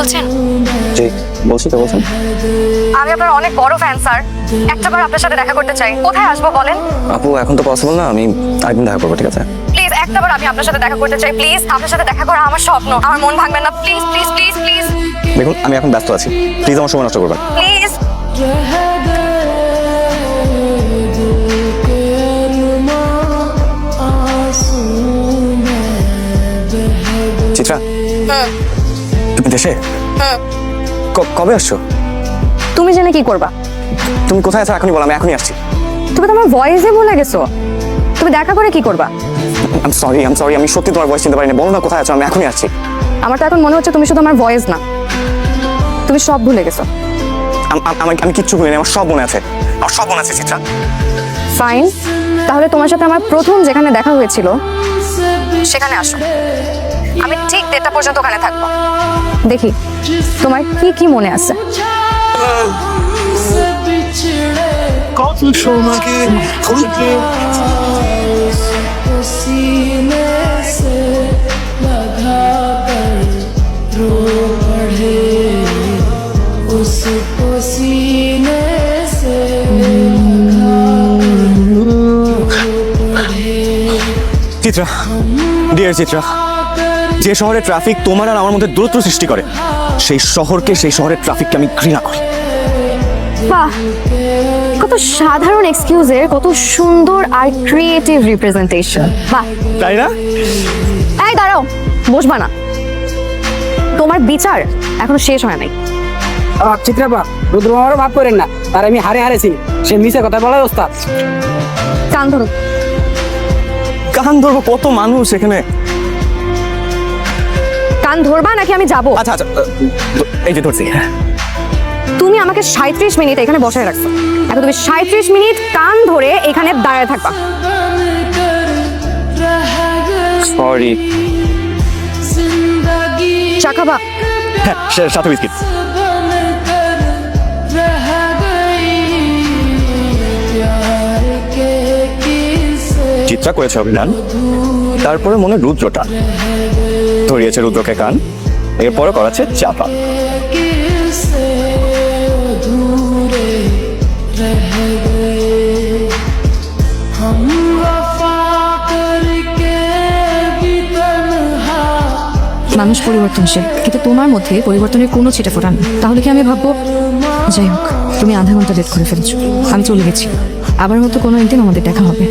বলছেন? জি বলছি তো, বলছেন। আমি আপনার অনেক বড় ফ্যান স্যার, একটাবার আপনার সাথে দেখা করতে চাই। কোথায় আসবো বলেন? আপু এখন তো পসিবল না, আমি আরেকদিন দেখা করবো, ঠিক আছে? প্লিজ একটাবার আমি আপনার সাথে দেখা করতে চাই। প্লিজ, আপনার সাথে দেখা করা আমার স্বপ্ন, আমার মন ভাঙবেন না। প্লিজ প্লিজ প্লিজ প্লিজ দেখুন আমি এখন ব্যস্ত আছি, প্লিজ আমার সময় নষ্ট করবেন। প্লিজ। চিত্রা, হুম তুমি দেশে হুম। কবে আসছো? তুমি জেনে কি করবা? তুমি কোথায় আছো এখনই বলো, আমি এখনই আসছি। তুমি তো আমার ভয়েসে ভুলে গেছো। তুমি দেখা করে কি করবা? আম সরি, আমি সত্যি তোমার ভয়েস চিনতে পারিনি। বলো না কোথায় আছো, আমি এখনই আসছি। আমার তো এখন মনে হচ্ছে তুমি শুধু আমার ভয়েস না, তুমি সব ভুলে গেছো। আমি কিচ্ছু ভুলিনি, আমার সব মনে আছে, আমার সব মনে আছে চিত্রা। ফাইন, তাহলে তোমার সাথে আমার প্রথম যেখানে দেখা হয়েছিল সেখানে আসো। আমি ঠিক 1:30 পর্যন্ত ওখানে থাকবো। দেখি তোমার কি কি মনে আছে। कौन सोना के फूल पे सीने से लगा कर रो पड़े उसको सीने से लगा कर रो पड़े চিত্রা, ডিয়ার চিত্রা, যে শহরে ট্রাফিক তোমার আর আমার মধ্যে দূরত্ব সৃষ্টি করে, সেই শহরের ট্রাফিককে আমি ঘৃণা করি। বাহ, কত সাধারণ এক্সকিউজের কত সুন্দর আর ক্রিয়েটিভ রিপ্রেজেন্টেশন। বাহ, তাই না? এই দাঁড়াও, বসবা না। তোমার বিচার এখনো শেষ হয় নাই। চিত্রাপা রুদ্রমামারও মাফ করেন না, তার আমি হারেছি। সে মিছে কথা বলার ওস্তাদ। কান ধরো। কান ধরবো? কত মানুষ এখানে। কান ধরবা নাকি আমি যাব? আচ্ছা আচ্ছা, এই যে ধরছি। তুমি আমাকে 37 মিনিট এখানে বসায় রাখছো, এখন তুমি 37 মিনিট কান ধরে এখানে দাঁড়ায় থাকবা। সরি। जिंदगी চা খাবা? হ্যাঁ, সাথে বিস্কিট। बनकर रह गई प्यार के किस्से চিত্রা করেছে অভিধান, তারপরে মনে রুদ্রটা ধরিয়েছে রুদ্রকে কান, এরপরে করাচ্ছে চাপা। किस्से अधूरे रह गए हम वफा करके भी तन्हा মানুষ পরিবর্তনশীল, কিন্তু তোমার মধ্যে পরিবর্তনের কোনো ছিটে ফোটা নেই। তাহলে কি আমি ভাববো যাই হোক তুমি আধা ঘন্টা লেট করে ফেলছো, আমি চলে গেছি, আবার হয়তো কোনো একদিন আমাদের দেখা হবে।